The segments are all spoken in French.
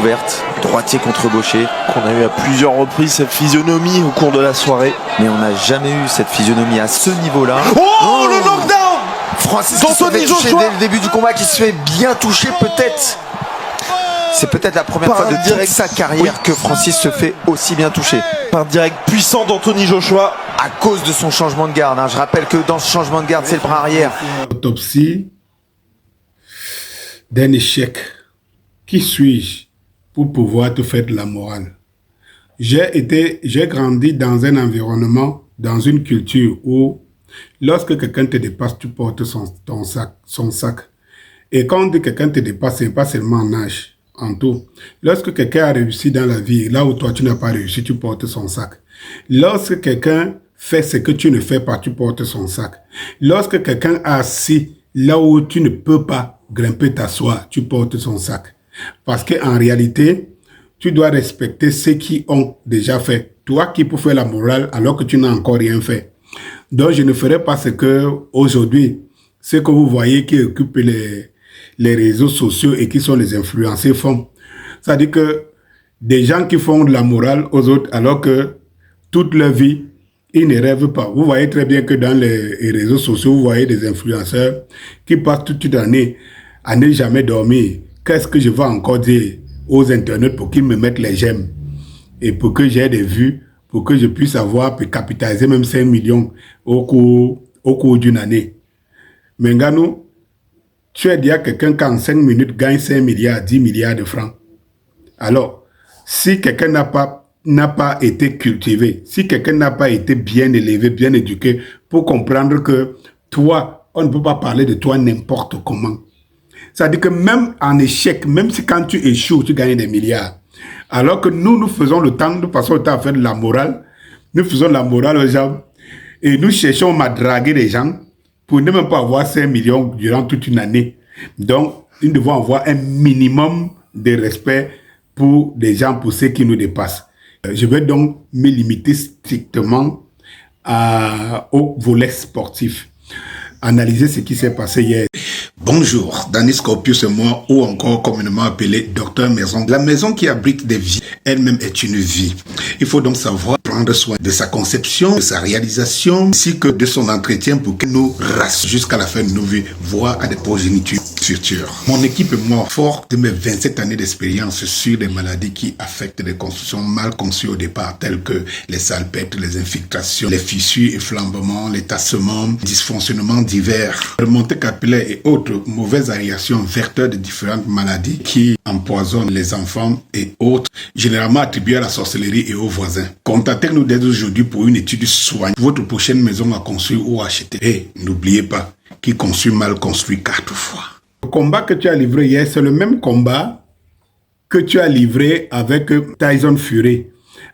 ouverte, droitier contre gaucher. On a eu à plusieurs reprises cette physionomie au cours de la soirée. Mais on n'a jamais eu cette physionomie à ce niveau-là. Oh, le knockdown Francis qui se fait toucher dès le début du combat, qui se fait bien toucher peut-être. C'est peut-être la première fois de toute sa carrière que Francis se fait aussi bien toucher. Par direct puissant d'Anthony Joshua. À cause de son changement de garde. Je rappelle que dans ce changement de garde, c'est le bras arrière. Autopsie d'un échec. Qui suis-je pour pouvoir te faire de la morale? J'ai grandi dans un environnement, dans une culture où lorsque quelqu'un te dépasse, tu portes son sac. Et quand on dit que quelqu'un te dépasse, ce n'est pas seulement en âge, en tout. Lorsque quelqu'un a réussi dans la vie, là où toi tu n'as pas réussi, tu portes son sac. Lorsque quelqu'un fait ce que tu ne fais pas, tu portes son sac. Lorsque quelqu'un a assis là où tu ne peux pas grimper t'asseoir, tu portes son sac. Parce qu'en réalité, tu dois respecter ceux qui ont déjà fait. Toi qui peux faire la morale alors que tu n'as encore rien fait. Donc je ne ferai pas ce que aujourd'hui, ce que vous voyez qui occupent les réseaux sociaux et qui sont les influenceurs font. C'est-à-dire que des gens qui font de la morale aux autres alors que toute leur vie, ils ne rêvent pas. Vous voyez très bien que dans les réseaux sociaux, vous voyez des influenceurs qui passent toute l'année à ne jamais dormir. Qu'est-ce que je vais encore dire aux internautes pour qu'ils me mettent les j'aime et pour que j'ai des vues, pour que je puisse avoir, puis capitaliser même 5 millions au cours d'une année. Mais Nganou, tu es déjà quelqu'un qui en 5 minutes gagne 5 milliards, 10 milliards de francs. Alors, si quelqu'un n'a pas été cultivé, si quelqu'un n'a pas été bien élevé, bien éduqué, pour comprendre que toi, on ne peut pas parler de toi n'importe comment. C'est-à-dire que même en échec, même si quand tu échoues, tu gagnes des milliards. Alors que nous faisons le temps, nous passons le temps à faire de la morale. Nous faisons de la morale aux gens. Et nous cherchons à draguer les gens pour ne même pas avoir 5 millions durant toute une année. Donc, nous devons avoir un minimum de respect pour les gens, pour ceux qui nous dépassent. Je vais donc me limiter strictement au volet sportif. Analyser ce qui s'est passé hier. Bonjour, Danny Scorpius et moi, ou encore communément appelé Docteur Maison. La maison qui abrite des vies, elle-même est une vie. Il faut donc savoir prendre soin de sa conception, de sa réalisation, ainsi que de son entretien pour que nous rassure jusqu'à la fin de nos vies, voire à des progénitures futures. Mon équipe et moi, fort de mes 27 années d'expérience sur des maladies qui affectent des constructions mal conçues au départ, telles que les salpêtres, les infiltrations, les fissures et flambements, les tassements, dysfonctionnements divers, remontées capillaires et autres mauvaises aérations vecteurs de différentes maladies qui empoisonnent les enfants et autres, généralement attribuées à la sorcellerie et aux voisins. Contactez-nous dès aujourd'hui pour une étude soignée. Votre prochaine maison à construire ou à acheter. Et n'oubliez pas, qui construit mal construit 4 fois. Le combat que tu as livré hier, c'est le même combat que tu as livré avec Tyson Fury.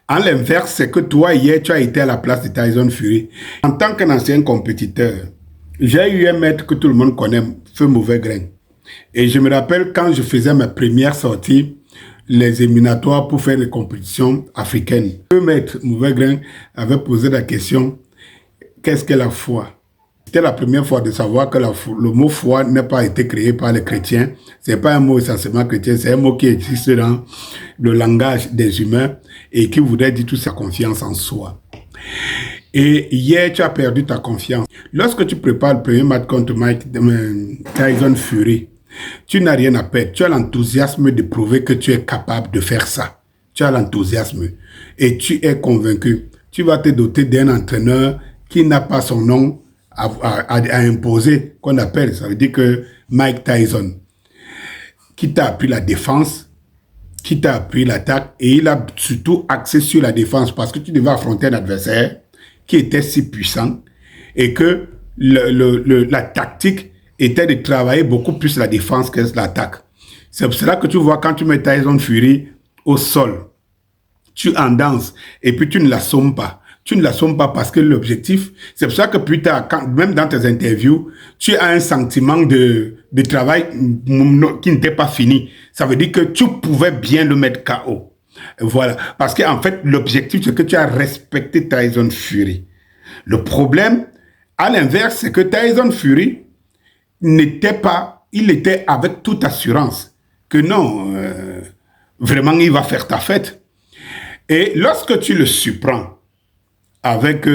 En l'inverse, c'est que toi, hier, tu as été à la place de Tyson Fury. En tant qu'un ancien compétiteur, j'ai eu un maître que tout le monde connaît, Feu Mauvais Grain. Et je me rappelle quand je faisais ma première sortie, les éliminatoires pour faire les compétitions africaines. Le maître Mauvais Grain avait posé la question, qu'est-ce que la foi? C'était la première fois de savoir que le mot foi n'a pas été créé par les chrétiens. Ce n'est pas un mot essentiellement chrétien, c'est un mot qui existe dans le langage des humains et qui voudrait dire toute sa confiance en soi. Et hier, tu as perdu ta confiance. Lorsque tu prépares le premier match contre Tyson Fury, tu n'as rien à perdre. Tu as l'enthousiasme de prouver que tu es capable de faire ça. Tu as l'enthousiasme. Et tu es convaincu. Tu vas te doter d'un entraîneur qui n'a pas son nom à imposer, qu'on appelle. Ça veut dire que Mike Tyson, qui t'a appris la défense, qui t'a appris l'attaque, et il a surtout axé sur la défense parce que tu devais affronter un adversaire qui était si puissant et que la tactique était de travailler beaucoup plus la défense que l'attaque. C'est pour cela que tu vois quand tu mets Tyson Fury au sol, tu en danses et puis tu ne l'assommes pas. Tu ne l'assommes pas parce que l'objectif, c'est pour ça que plus tard, même dans tes interviews, tu as un sentiment de travail qui n'était pas fini. Ça veut dire que tu pouvais bien le mettre KO. Voilà. Parce qu'en fait, l'objectif, c'est que tu as respecté Tyson Fury. Le problème, à l'inverse, c'est que Tyson Fury il était avec toute assurance que non, vraiment il va faire ta fête. Et lorsque tu le surprends, avec,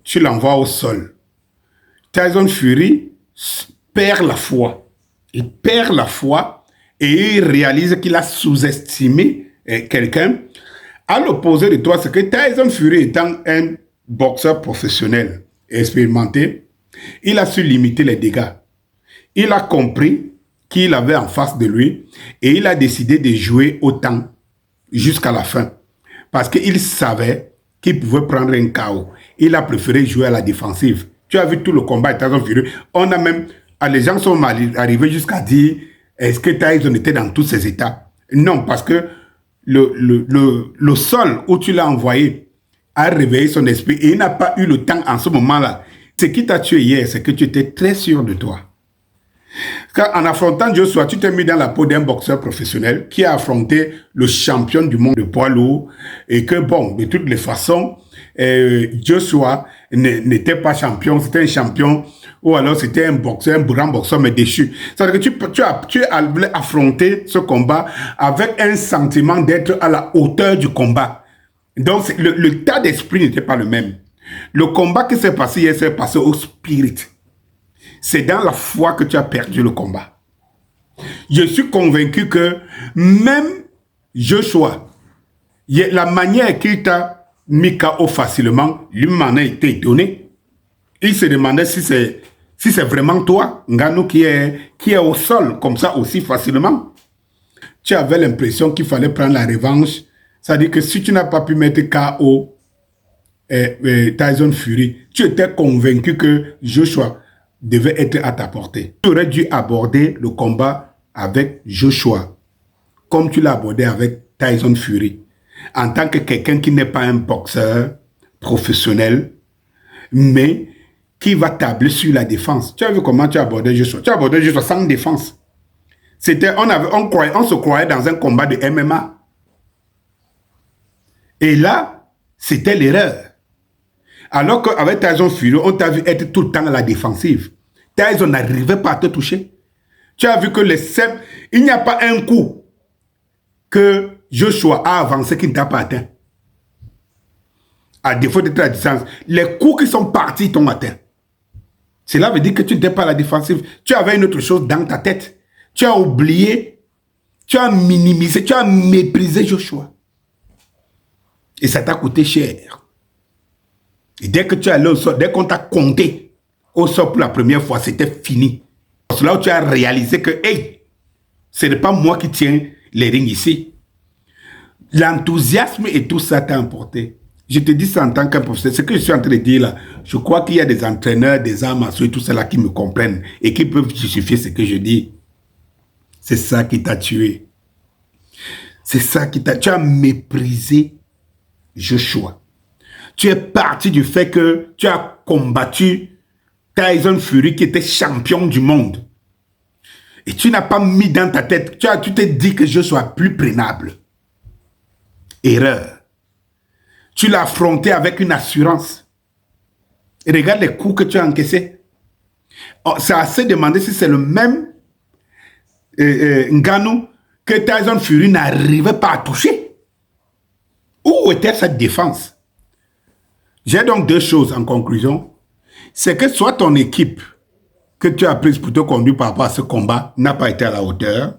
tu l'envoies au sol, Tyson Fury perd la foi. Il perd la foi et il réalise qu'il a sous-estimé quelqu'un. À l'opposé de toi, c'est que Tyson Fury étant un boxeur professionnel expérimenté, il a su limiter les dégâts. Il a compris qu'il avait en face de lui et il a décidé de jouer autant jusqu'à la fin. Parce qu'il savait qu'il pouvait prendre un KO. Il a préféré jouer à la défensive. Tu as vu tout le combat de Tyson Fury. On a même, les gens sont arrivés jusqu'à dire, est-ce que Tyson était dans tous ses états? Non, parce que le sol où tu l'as envoyé a réveillé son esprit et il n'a pas eu le temps en ce moment-là. Ce qui t'a tué hier, c'est que tu étais très sûr de toi. Car en affrontant Joshua, tu t'es mis dans la peau d'un boxeur professionnel qui a affronté le champion du monde de poids lourd et que bon, de toutes les façons, Joshua n'était pas champion, c'était un champion ou alors c'était un boxeur, un grand boxeur mais déchu. C'est-à-dire que tu as affronté ce combat avec un sentiment d'être à la hauteur du combat. Donc le tas d'esprit n'était pas le même. Le combat qui s'est passé hier s'est passé au spirit. C'est dans la foi que tu as perdu le combat. Je suis convaincu que même Joshua, la manière qu'il t'a mis KO facilement, lui-même a été étonné. Il se demandait si c'est vraiment toi, Ngannou, qui est au sol comme ça aussi facilement. Tu avais l'impression qu'il fallait prendre la revanche. C'est-à-dire que si tu n'as pas pu mettre KO Tyson Fury, tu étais convaincu que Joshua devait être à ta portée. Tu aurais dû aborder le combat avec Joshua, comme tu l'as abordé avec Tyson Fury, en tant que quelqu'un qui n'est pas un boxeur professionnel, mais qui va tabler sur la défense. Tu as vu comment tu as abordé Joshua? Tu as abordé Joshua sans défense. On se croyait dans un combat de MMA. Et là, c'était l'erreur. Alors qu'avec Tyson Fury, on t'a vu être tout le temps à la défensive. Tyson n'arrivait pas à te toucher. Tu as vu que il n'y a pas un coup que Joshua a avancé qui ne t'a pas atteint. À défaut d'être à distance, les coups qui sont partis t'ont atteint. Cela veut dire que tu n'étais pas à la défensive. Tu avais une autre chose dans ta tête. Tu as oublié, tu as minimisé, tu as méprisé Joshua. Et ça t'a coûté cher. Et dès que tu es allé au sol, dès qu'on t'a compté au sol pour la première fois, c'était fini. C'est là où tu as réalisé que, hey, ce n'est pas moi qui tiens les rings ici. L'enthousiasme et tout ça t'a emporté. Je te dis ça en tant qu'un professeur. Ce que je suis en train de dire là, je crois qu'il y a des entraîneurs, des arts martiaux et tout ça là qui me comprennent et qui peuvent justifier ce que je dis. C'est ça qui t'a tué. C'est ça qui t'a... Tu as méprisé Joshua. Tu es parti du fait que tu as combattu Tyson Fury qui était champion du monde. Et tu n'as pas mis dans ta tête, tu t'es dit que je sois plus prenable. Erreur. Tu l'as affronté avec une assurance. Et regarde les coups que tu as encaissés. Oh, c'est assez demandé si c'est le même Ngannou que Tyson Fury n'arrivait pas à toucher. Où était cette défense? J'ai donc deux choses en conclusion. C'est que soit ton équipe que tu as prise pour te conduire par rapport à ce combat n'a pas été à la hauteur,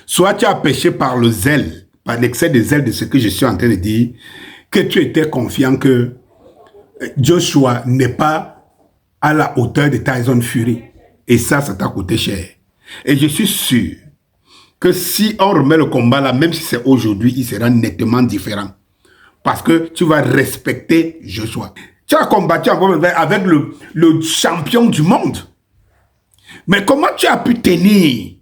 soit tu as péché par le zèle, par l'excès de zèle de ce que je suis en train de dire, que tu étais confiant que Joshua n'est pas à la hauteur de Tyson Fury. Et ça t'a coûté cher. Et je suis sûr que si on remet le combat là, même si c'est aujourd'hui, il sera nettement différent. Parce que tu vas respecter Joshua. Tu as combattu avec le champion du monde. Mais comment tu as pu tenir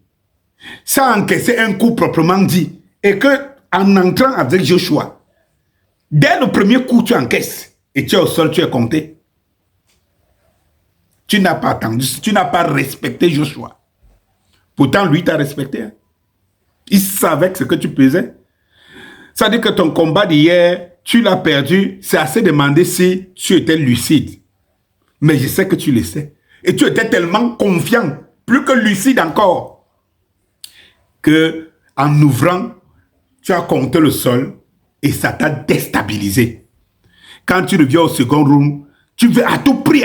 sans encaisser un coup proprement dit et que en entrant avec Joshua, dès le premier coup tu encaisses et tu es au sol, tu es compté. Tu n'as pas attendu, tu n'as pas respecté Joshua. Pourtant lui t'a respecté. Il savait ce que tu pesais. Ça veut dire que ton combat d'hier, tu l'as perdu, c'est assez demander si tu étais lucide. Mais je sais que tu le sais. Et tu étais tellement confiant, plus que lucide encore, que en ouvrant tu as compté le sol et ça t'a déstabilisé. Quand tu reviens au second round, tu veux à tout prix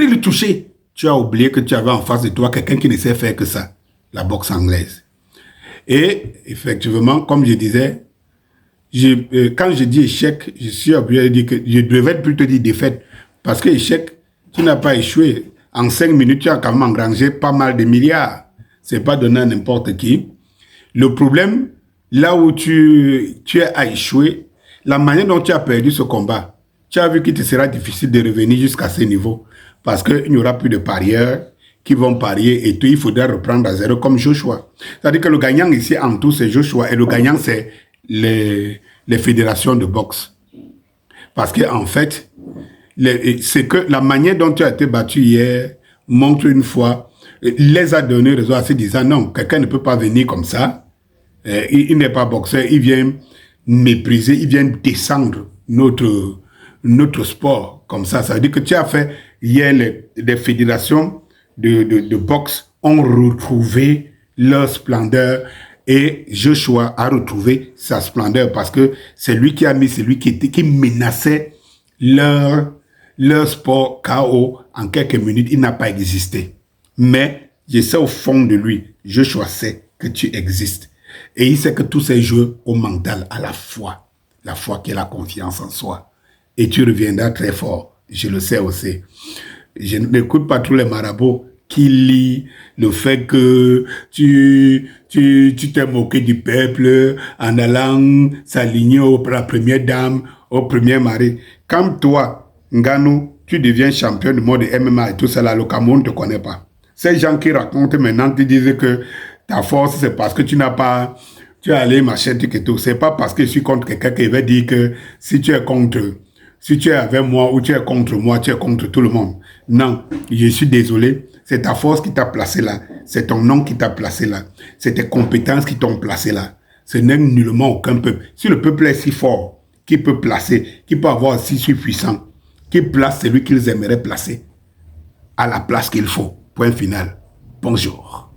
le toucher. Tu as oublié que tu avais en face de toi quelqu'un qui ne sait faire que ça, la boxe anglaise. Et effectivement, comme je disais, quand je dis échec, je suis obligé de dire que je devais plutôt dire défaite. Parce que échec, tu n'as pas échoué. En 5 minutes, tu as quand même engrangé pas mal de milliards. C'est pas donné à n'importe qui. Le problème, là où tu as échoué, la manière dont tu as perdu ce combat, tu as vu qu'il te sera difficile de revenir jusqu'à ce niveau. Parce qu'il n'y aura plus de parieurs qui vont parier et tout, il faudra reprendre à zéro comme Joshua. C'est-à-dire que le gagnant ici en tout, c'est Joshua et le gagnant, c'est les fédérations de boxe. Parce qu'en fait, c'est que la manière dont tu as été battu hier montre une fois, les a donné raison à se disant non, quelqu'un ne peut pas venir comme ça. Il n'est pas boxeur, il vient mépriser, il vient descendre notre sport comme ça. Ça veut dire que tu as fait hier les fédérations de boxe ont retrouvé leur splendeur et Joshua a retrouvé sa splendeur parce que c'est lui qui a mis celui qui menaçait leur sport KO en quelques minutes. Il n'a pas existé. Mais je sais au fond de lui, Joshua sait que tu existes. Et il sait que tout s'est joué au mental, à la foi. La foi qui est la confiance en soi. Et tu reviendras très fort. Je le sais aussi. Je n'écoute pas tous les marabouts qui lient le fait que tu t'es moqué du peuple en allant s'aligner à la première dame, au premier mari. Quand toi, Ngannou, tu deviens champion du monde de MMA et tout ça, là, le Cameroun ne te connaît pas. Ces gens qui racontent maintenant, te disent que ta force, c'est parce que tu n'as pas... Tu es allé machin, et tout. C'est pas parce que je suis contre quelqu'un qui va dire que si tu es avec moi ou tu es contre moi, tu es contre tout le monde. Non, je suis désolé. C'est ta force qui t'a placé là. C'est ton nom qui t'a placé là. C'est tes compétences qui t'ont placé là. Ce n'est nullement aucun peuple. Si le peuple est si fort, qui peut placer, qui peut avoir si puissant, qui place celui qu'ils aimeraient placer à la place qu'il faut. Point final. Bonjour.